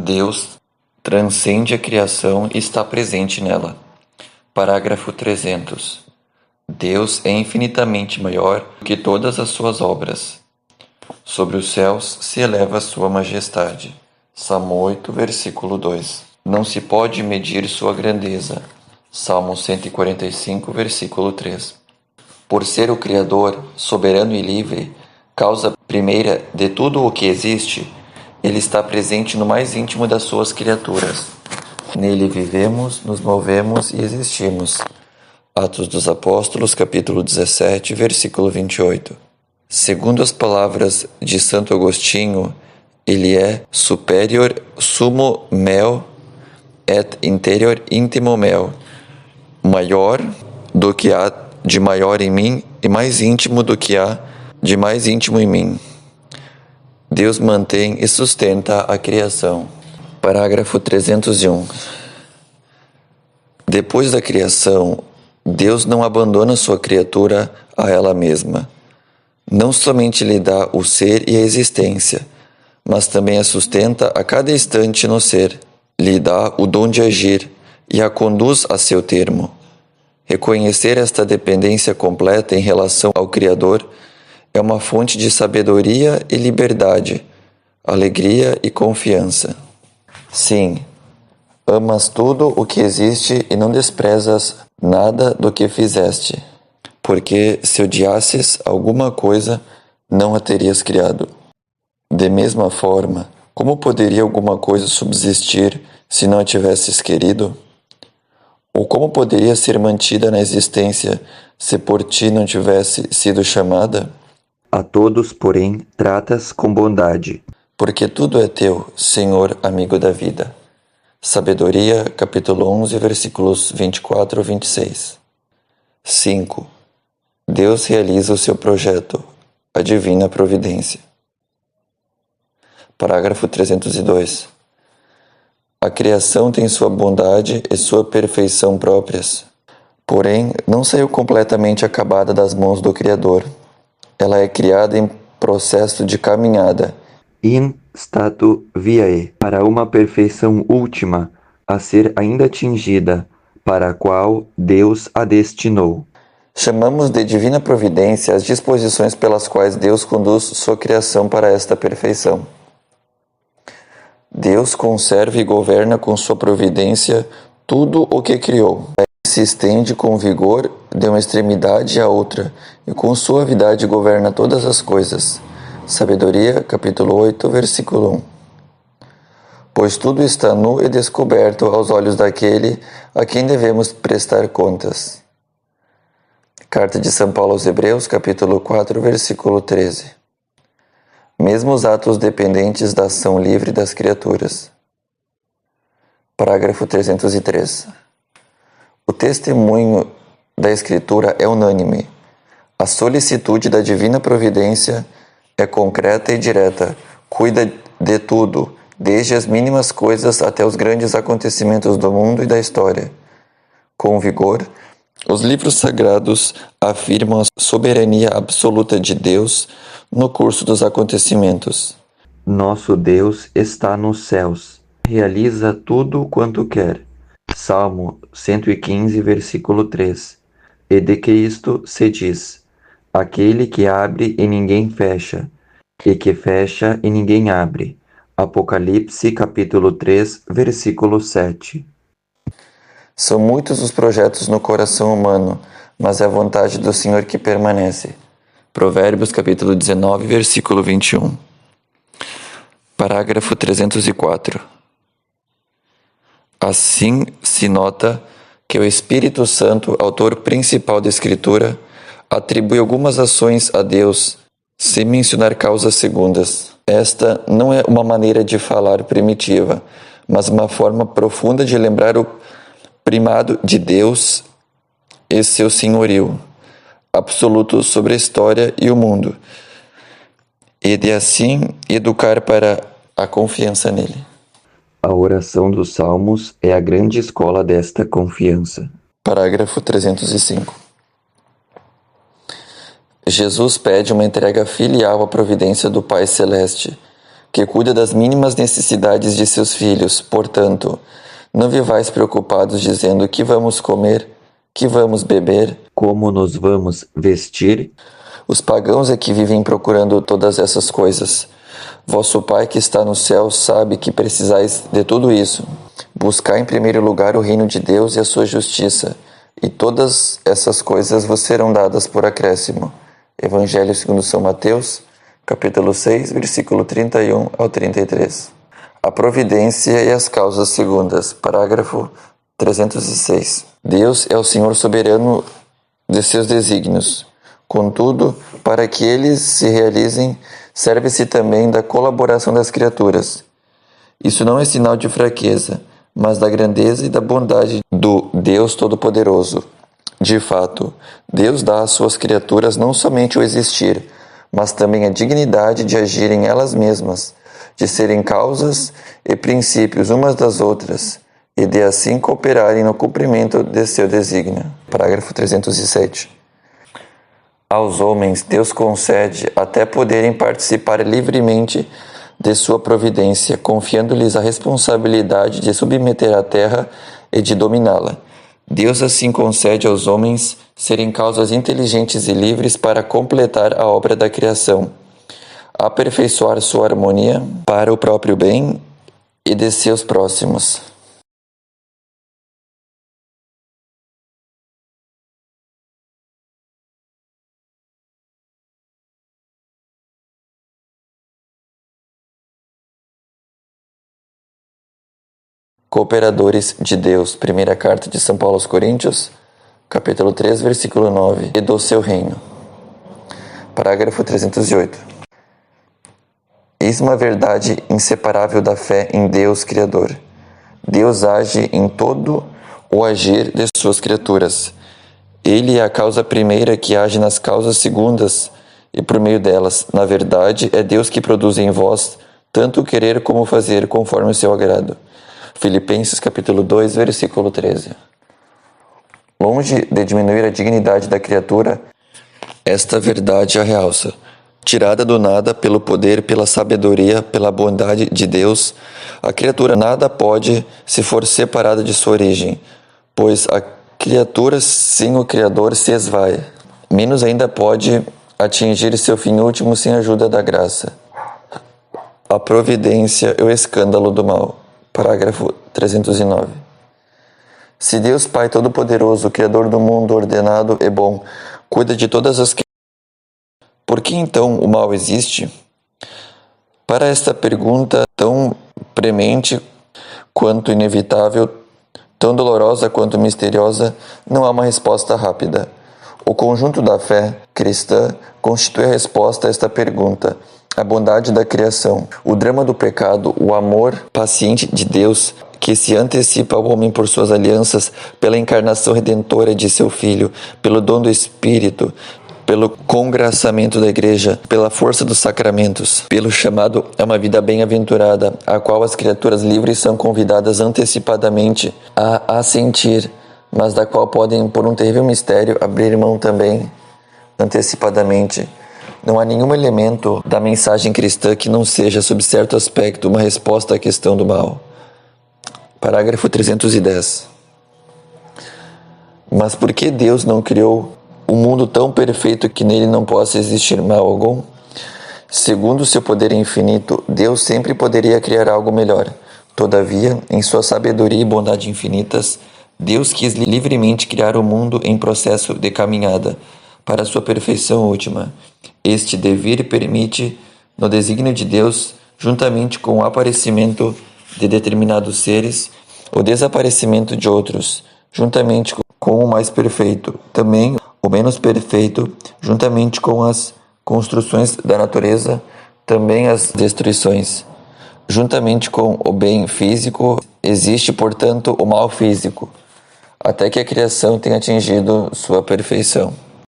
Deus transcende a criação e está presente nela. Parágrafo 300. Deus é infinitamente maior do que todas as suas obras. Sobre os céus se eleva a sua majestade. Salmo 8, versículo 2. Não se pode medir sua grandeza. Salmo 145, versículo 3. Por ser o Criador, soberano e livre, causa primeira de tudo o que existe, Ele está presente no mais íntimo das suas criaturas. Nele vivemos, nos movemos e existimos. Atos dos Apóstolos, capítulo 17, versículo 28. Segundo as palavras de Santo Agostinho, ele é superior sumo meo et interior intimo meo, maior do que há de maior em mim e mais íntimo do que há de mais íntimo em mim. Deus mantém e sustenta a criação. Parágrafo 301. Depois da criação, Deus não abandona sua criatura a ela mesma. Não somente lhe dá o ser e a existência, mas também a sustenta a cada instante no ser, lhe dá o dom de agir e a conduz a seu termo. Reconhecer esta dependência completa em relação ao Criador é uma fonte de sabedoria e liberdade, alegria e confiança. Sim, amas tudo o que existe e não desprezas nada do que fizeste, porque se odiasses alguma coisa, não a terias criado. De mesma forma, como poderia alguma coisa subsistir se não a tivesses querido? Ou como poderia ser mantida na existência se por ti não tivesse sido chamada? A todos, porém, tratas com bondade. Porque tudo é teu, Senhor, amigo da vida. Sabedoria, capítulo 11, versículos 24 a 26. 5. Deus realiza o seu projeto, a divina providência. Parágrafo 302. A criação tem sua bondade e sua perfeição próprias, porém não saiu completamente acabada das mãos do Criador. Ela é criada em processo de caminhada, In statu viae, para uma perfeição última, a ser ainda atingida, para a qual Deus a destinou. Chamamos de divina providência as disposições pelas quais Deus conduz sua criação para esta perfeição. Deus conserva e governa com sua providência tudo o que criou. Ele se estende com vigor de uma extremidade à outra e com suavidade governa todas as coisas. Sabedoria, capítulo 8, versículo 1. Pois tudo está nu e descoberto aos olhos daquele a quem devemos prestar contas. Carta de São Paulo aos Hebreus, capítulo 4, versículo 13. Mesmo os atos dependentes da ação livre das criaturas. Parágrafo 303. O testemunho da Escritura é unânime. A solicitude da divina providência é concreta e direta, cuida de tudo, desde as mínimas coisas até os grandes acontecimentos do mundo e da história. Com vigor, os livros sagrados afirmam a soberania absoluta de Deus no curso dos acontecimentos. Nosso Deus está nos céus, realiza tudo quanto quer. Salmo 115, versículo 3. E de Cristo se diz: aquele que abre e ninguém fecha, e que fecha e ninguém abre. Apocalipse, capítulo 3, versículo 7. São muitos os projetos no coração humano, mas é a vontade do Senhor que permanece. Provérbios, capítulo 19, versículo 21. Parágrafo 304. Assim se nota que o Espírito Santo, autor principal da Escritura, atribui algumas ações a Deus, sem mencionar causas segundas. Esta não é uma maneira de falar primitiva, mas uma forma profunda de lembrar o primado de Deus e seu senhorio absoluto sobre a história e o mundo, e de assim educar para a confiança nele. A oração dos Salmos é a grande escola desta confiança. Parágrafo 305. Jesus pede uma entrega filial à providência do Pai Celeste, que cuida das mínimas necessidades de seus filhos. Portanto, não vivais preocupados dizendo: que vamos comer, que vamos beber, como nos vamos vestir? Os pagãos é que vivem procurando todas essas coisas. Vosso Pai que está no céu sabe que precisais de tudo isso. Buscai em primeiro lugar o reino de Deus e a sua justiça, e todas essas coisas vos serão dadas por acréscimo. Evangelho segundo São Mateus, capítulo 6, versículo 31 ao 33. A providência e as causas segundas. Parágrafo 306. Deus é o Senhor soberano de seus desígnios. Contudo, para que eles se realizem, serve-se também da colaboração das criaturas. Isso não é sinal de fraqueza, mas da grandeza e da bondade do Deus Todo-Poderoso. De fato, Deus dá às suas criaturas não somente o existir, mas também a dignidade de agirem elas mesmas, de serem causas e princípios umas das outras, e de assim cooperarem no cumprimento de seu desígnio. Parágrafo 307. Aos homens, Deus concede até poderem participar livremente de sua providência, confiando-lhes a responsabilidade de submeter a terra e de dominá-la. Deus assim concede aos homens serem causas inteligentes e livres para completar a obra da criação, aperfeiçoar sua harmonia para o próprio bem e de seus próximos. Cooperadores de Deus, primeira carta de São Paulo aos Coríntios, capítulo 3, versículo 9, e do seu reino. Parágrafo 308. Eis uma verdade inseparável da fé em Deus Criador. Deus age em todo o agir de suas criaturas. Ele é a causa primeira que age nas causas segundas e por meio delas. Na verdade, é Deus que produz em vós tanto o querer como o fazer conforme o seu agrado. Filipenses capítulo 2, versículo 13. Longe de diminuir a dignidade da criatura, esta verdade a realça. Tirada do nada pelo poder, pela sabedoria, pela bondade de Deus, a criatura nada pode se for separada de sua origem, pois a criatura sem o Criador se esvai. Menos ainda pode atingir seu fim último sem a ajuda da graça. A providência e o escândalo do mal. Parágrafo 309. Se Deus Pai Todo-Poderoso, Criador do mundo ordenado e bom, cuida de todas as criaturas, por que então o mal existe? Para esta pergunta tão premente quanto inevitável, tão dolorosa quanto misteriosa, não há uma resposta rápida. O conjunto da fé cristã constitui a resposta a esta pergunta. A bondade da criação, o drama do pecado, o amor paciente de Deus que se antecipa ao homem por suas alianças, pela encarnação redentora de seu Filho, pelo dom do Espírito, pelo congraçamento da Igreja, pela força dos sacramentos, pelo chamado a uma vida bem-aventurada, a qual as criaturas livres são convidadas antecipadamente a assentir, mas da qual podem, por um terrível mistério, abrir mão também antecipadamente. Não há nenhum elemento da mensagem cristã que não seja, sob certo aspecto, uma resposta à questão do mal. Parágrafo 310. Mas por que Deus não criou um mundo tão perfeito que nele não possa existir mal algum? Segundo seu poder infinito, Deus sempre poderia criar algo melhor. Todavia, em sua sabedoria e bondade infinitas, Deus quis livremente criar o mundo em processo de caminhada para sua perfeição última. Este devir permite, no desígnio de Deus, juntamente com o aparecimento de determinados seres, o desaparecimento de outros, juntamente com o mais perfeito, também o menos perfeito, juntamente com as construções da natureza, também as destruições. Juntamente com o bem físico, existe, portanto, o mal físico, até que a criação tenha atingido sua perfeição.